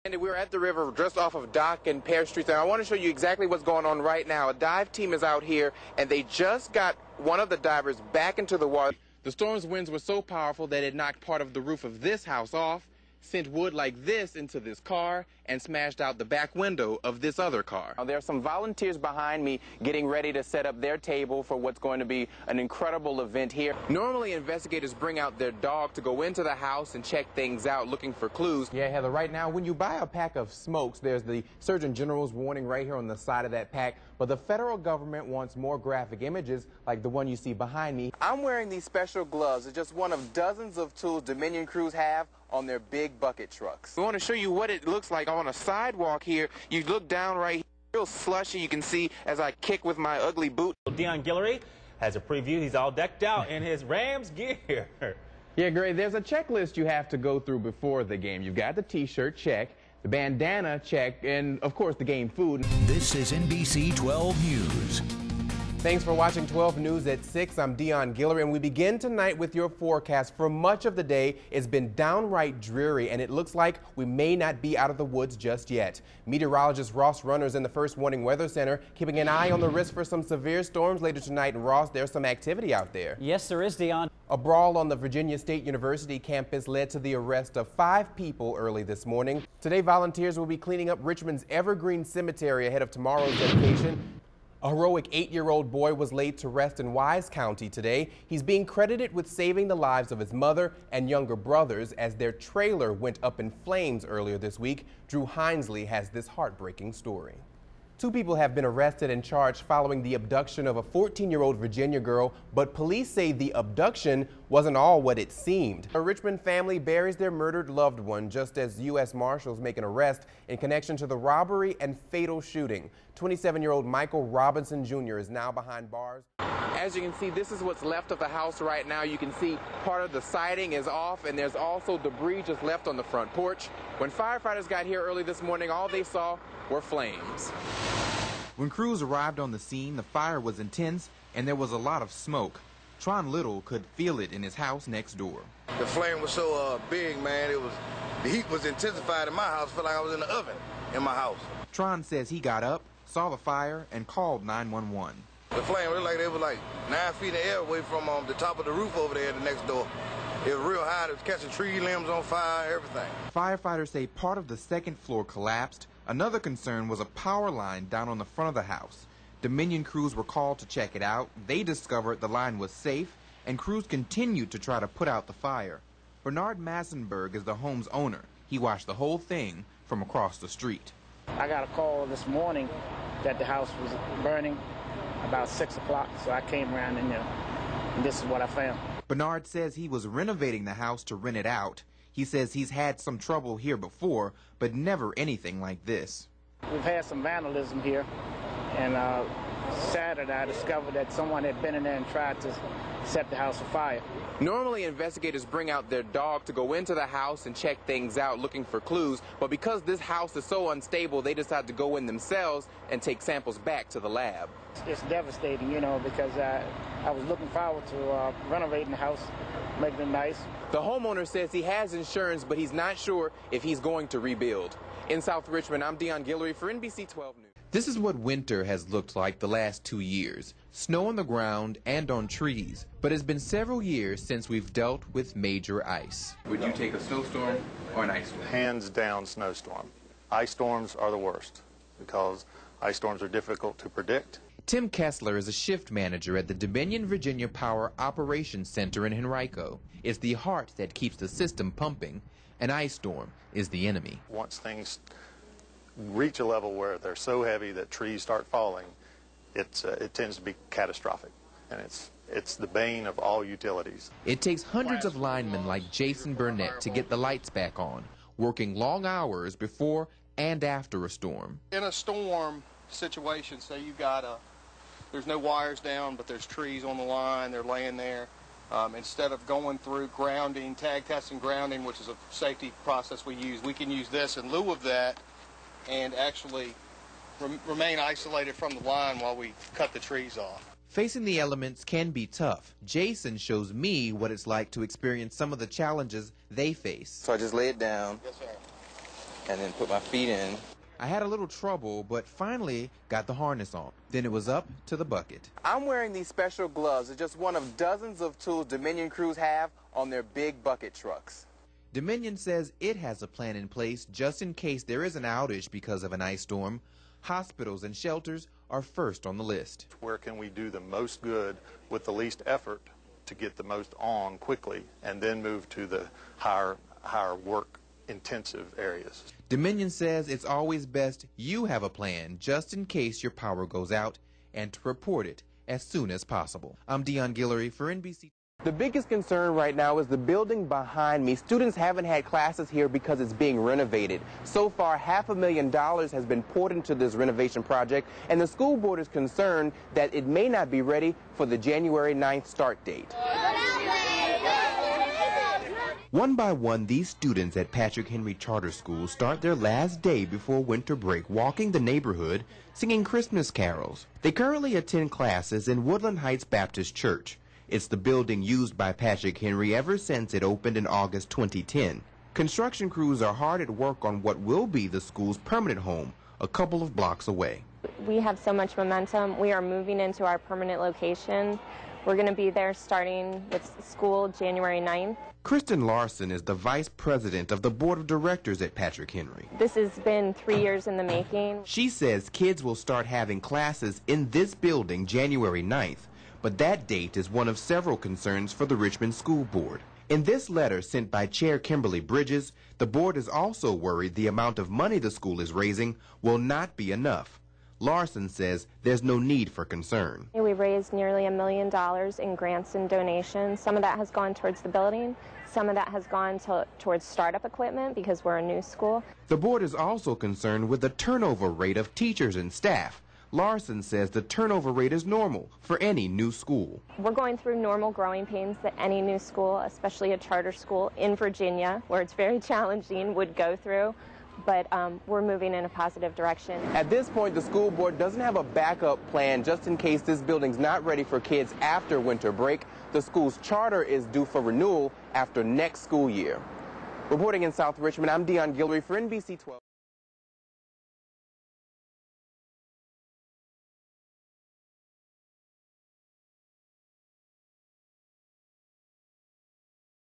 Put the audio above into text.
And we're at the river just off of Dock and Pear Streets, and I want to show you exactly what's going on right now. A dive team is out here, and they just got one of the divers back into the water. The storm's winds were so powerful that it knocked part of the roof of this house off, sent wood like this into this car, and smashed out the back window of this other car. Now, there are some volunteers behind me getting ready to set up their table for what's going to be an incredible event here. Normally, investigators bring out their dog to go into the house and check things out, looking for clues. Yeah, Heather, right now, when you buy a pack of smokes, there's the Surgeon General's warning right here on the side of that pack, but the federal government wants more graphic images like the one you see behind me. I'm wearing these special gloves. It's just one of dozens of tools Dominion crews have on their big bucket trucks. We want to show you what it looks like on a sidewalk here. You look down right here, real slushy. You can see as I kick with my ugly boot. Deon Guillory has a preview. He's all decked out in his Rams gear. Yeah, great. There's a checklist you have to go through before the game. You've got the T-shirt, check, the bandana, check, and, of course, the game food. This is NBC 12 News. Thanks for watching 12 News at 6. I'm Deon Guillory, and we begin tonight with your forecast. For much of the day, it's been downright dreary, and it looks like we may not be out of the woods just yet. Meteorologist Ross Runners in the First Warning Weather Center keeping an eye on the risk for some severe storms later tonight. And Ross, there's some activity out there. Yes, there is, Deon. A brawl on the Virginia State University campus led to the arrest of 5 people early this morning. Today, volunteers will be cleaning up Richmond's Evergreen Cemetery ahead of tomorrow's dedication. A heroic 8-year-old boy was laid to rest in Wise County today. He's being credited with saving the lives of his mother and younger brothers as their trailer went up in flames earlier this week. Drew Hinesley has this heartbreaking story. 2 people have been arrested and charged following the abduction of a 14-year-old Virginia girl, but police say the abduction wasn't all what it seemed. A Richmond family buries their murdered loved one just as U.S. Marshals make an arrest in connection to the robbery and fatal shooting. 27-year-old Michael Robinson Jr. is now behind bars. As you can see, this is what's left of the house right now. You can see part of the siding is off, and there's also debris just left on the front porch. When firefighters got here early this morning, all they saw were flames. When crews arrived on the scene, the fire was intense and there was a lot of smoke. Tron Little could feel it in his house next door. The flame was so big, man. The heat was intensified in my house. I felt like I was in the oven in my house. Tron says he got up, saw the fire, and called 911. The flame looked like they were like 9 feet in the air away from the top of the roof over there at the next door. It was real high. It was catching tree limbs on fire, everything. Firefighters say part of the second floor collapsed. Another concern was a power line down on the front of the house. Dominion crews were called to check it out. They discovered the line was safe, and crews continued to try to put out the fire. Bernard Massenberg is the home's owner. He watched the whole thing from across the street. I got a call this morning that the house was burning about 6 o'clock, so I came around in there, and this is what I found. Bernard says he was renovating the house to rent it out. He says he's had some trouble here before, but never anything like this. We've had some vandalism here, and Saturday I discovered that someone had been in there and tried to set the house afire. Normally, investigators bring out their dog to go into the house and check things out looking for clues, but because this house is so unstable, they decide to go in themselves and take samples back to the lab. It's devastating, you know, because I was looking forward to renovating the house, making it nice. The homeowner says he has insurance, but he's not sure if he's going to rebuild. In South Richmond, I'm Deon Guillory for NBC 12 News. This is what winter has looked like the last 2 years. Snow on the ground and on trees. But it's been several years since we've dealt with major ice. Would you take a snowstorm or an ice storm? Hands down, snowstorm. Ice storms are the worst because ice storms are difficult to predict. Tim Kessler is a shift manager at the Dominion Virginia Power Operations Center in Henrico. It's the heart that keeps the system pumping. An ice storm is the enemy. Once things reach a level where they're so heavy that trees start falling, it tends to be catastrophic, and it's the bane of all utilities. It takes hundreds of linemen like Jason Burnett to get the lights back on, working long hours before and after a storm. In a storm situation, say you got there's no wires down, but there's trees on the line, they're laying there. Instead of going through grounding, tag testing grounding, which is a safety process we can use this in lieu of that and actually remain isolated from the line while we cut the trees off. Facing the elements can be tough. Jason shows me what it's like to experience some of the challenges they face. So I just lay it down. Yes, sir. and then put my feet in. I had a little trouble, but finally got the harness on. Then it was up to the bucket. I'm wearing these special gloves. It's just one of dozens of tools Dominion crews have on their big bucket trucks. Dominion says it has a plan in place just in case there is an outage because of an ice storm. Hospitals and shelters are first on the list. Where can we do the most good with the least effort to get the most on quickly and then move to the higher work intensive areas? Dominion says it's always best you have a plan just in case your power goes out and to report it as soon as possible. I'm Deon Guillory for NBC. The biggest concern right now is the building behind me. Students haven't had classes here because it's being renovated. So far, $500,000 has been poured into this renovation project, and the school board is concerned that it may not be ready for the January 9th start date. One by one, these students at Patrick Henry Charter School start their last day before winter break walking the neighborhood, singing Christmas carols. They currently attend classes in Woodland Heights Baptist Church. It's the building used by Patrick Henry ever since it opened in August 2010. Construction crews are hard at work on what will be the school's permanent home, a couple of blocks away. We have so much momentum. We are moving into our permanent location. We're going to be there starting with school January 9th. Kristen Larson is the vice president of the board of directors at Patrick Henry. This has been 3 years in the making. She says kids will start having classes in this building January 9th, but that date is one of several concerns for the Richmond School Board. In this letter sent by Chair Kimberly Bridges, the board is also worried the amount of money the school is raising will not be enough. Larson says there's no need for concern. We raised nearly $1 million in grants and donations. Some of that has gone towards the building. Some of that has gone towards startup equipment because we're a new school. The board is also concerned with the turnover rate of teachers and staff. Larson says the turnover rate is normal for any new school. We're going through normal growing pains that any new school, especially a charter school in Virginia, where it's very challenging, would go through. But we're moving in a positive direction. At this point, the school board doesn't have a backup plan just in case this building's not ready for kids after winter break. The school's charter is due for renewal after next school year. Reporting in South Richmond, I'm Deon Guillory for NBC 12.